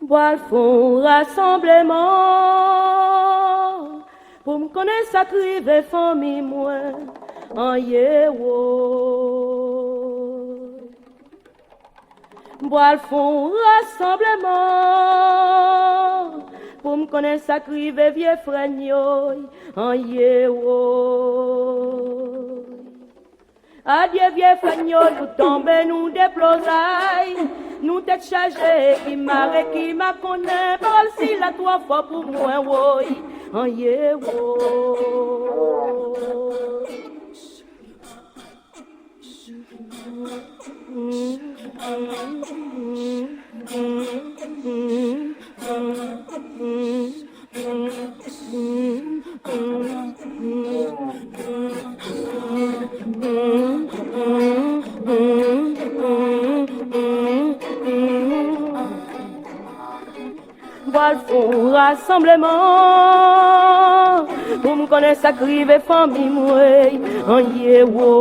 Bois font rassemblement pour me connaître sa crive famille moi en yewo. Bois font rassemblement pour me connaître sa crive vieux frère en yewo. Adieu vieux frère nous tomber nous déplosailles. Nous tête chargée, qui m'a connaît, parle si la 3 fois pour moi, oui, en yewo. Bois font rassemblement pour me connaître sa crive famille moi en yewo.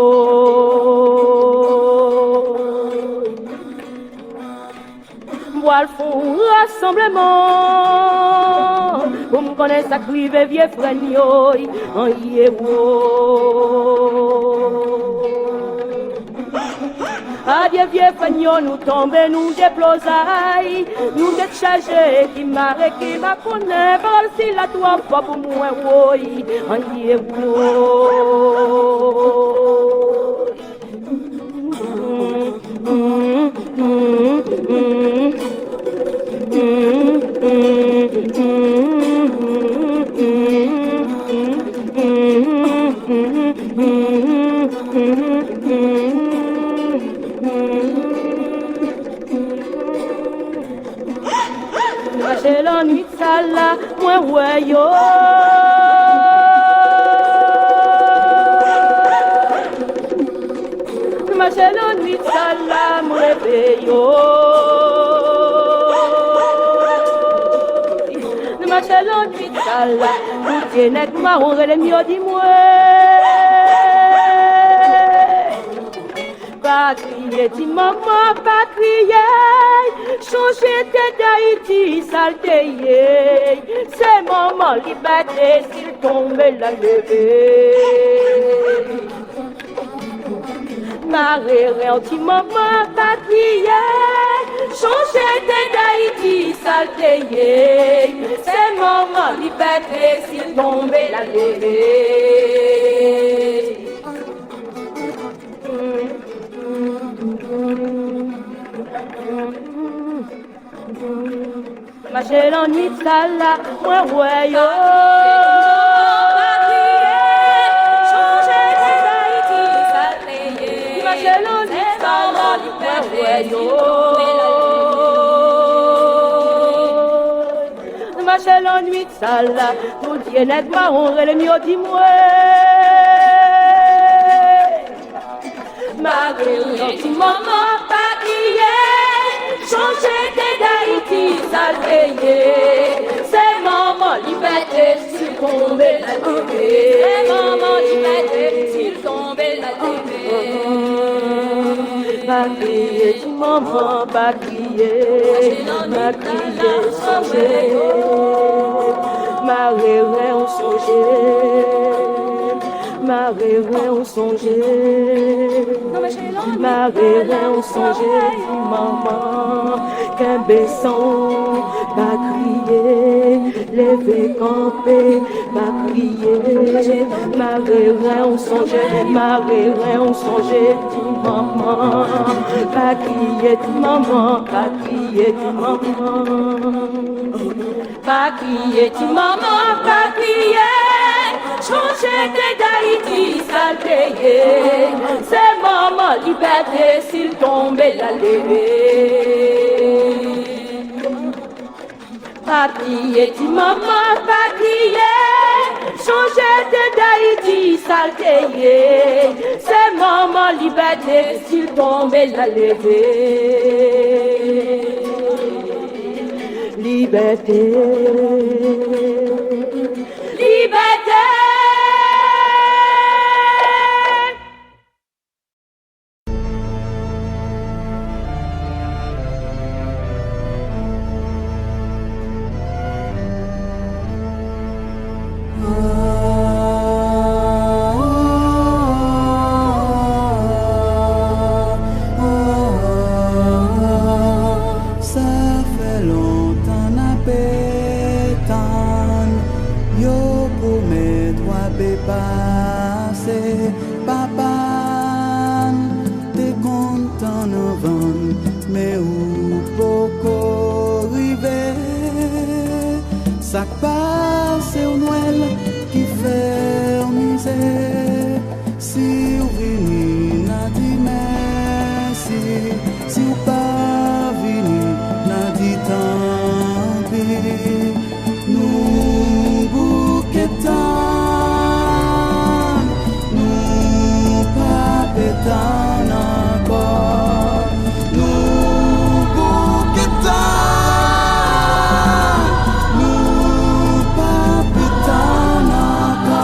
Bois font rassemblement pour me connaître sa crive vieux frère en yewo. Adieu vieux fagnon, nous tomber, nous déplosailles, nous décharger, qui m'a connaît, parle si la 3 fois pour moi, oui, en j'ai l'ennui de ça là, moi ouais yo. J'ai l'ennui de ça là, moi réveille yo. J'ai l'ennui de ça là, tout est net, moi on relève mieux dis-moi. Pas crier, dis maman, pas crier. Changer tête d'Haïti, salteye. C'est maman liberté, s'il tombe la lever. Marée, dis maman, pas crier. Changer tête d'Haïti, salteye. C'est maman liberté, s'il tombe la lever. Ma j'ai l'ennui de ça là, moi ouais yo. Ma j'ai l'ennui de ça là, moi ouais yo. Ma j'ai l'ennui de ça là, tout est net, moi on relève mieux dis-moi. Marie, dis maman, pas crier, changer tête d'Haïti, salteye. C'est maman liberté, s'il tombe la lever. C'est maman liberté, s'il tombe la lever. Pas crier, dis maman, pas crier, pas crier, changer. Marie, on songeait. Marie, on songeait. Marie, on songeait, maman, qu'un baisson, pas crier, lever, camper, pas crier. Marie, on songeait, Marie, on songeait, maman, pas crier, maman, pas crier, maman, pas crier, maman, pas crier. Changer tête d'Haïti, salteye. C'est maman liberté, s'il tombe la lever. Pas crier, dis maman, pas crier. Changer tête d'Haïti, salteye. C'est maman liberté, s'il tombe la lever. Liberté. Liberté. ça passe au Noël qui fait misère. Si vous venez, n'a dit merci. Si vous pas venez, n'a dit tant pis. Nous bouquetons, nous pas pétons encore. Nous bouquetons, nous pas pétons encore.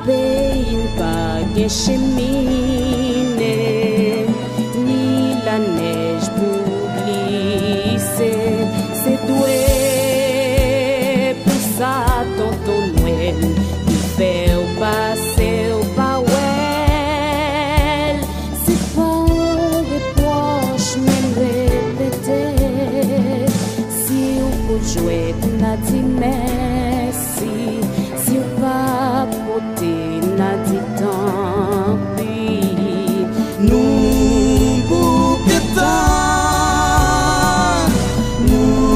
Pays pas de cheminée, ni la neige pour glisser. C'est doué pour ça, tonton Noël, qui fait au passer au Powell. C'est pas reproche, mais répéter. Si vous pouvez jouer, n'a dit merci. Si vous pas porter, n'a dit tant.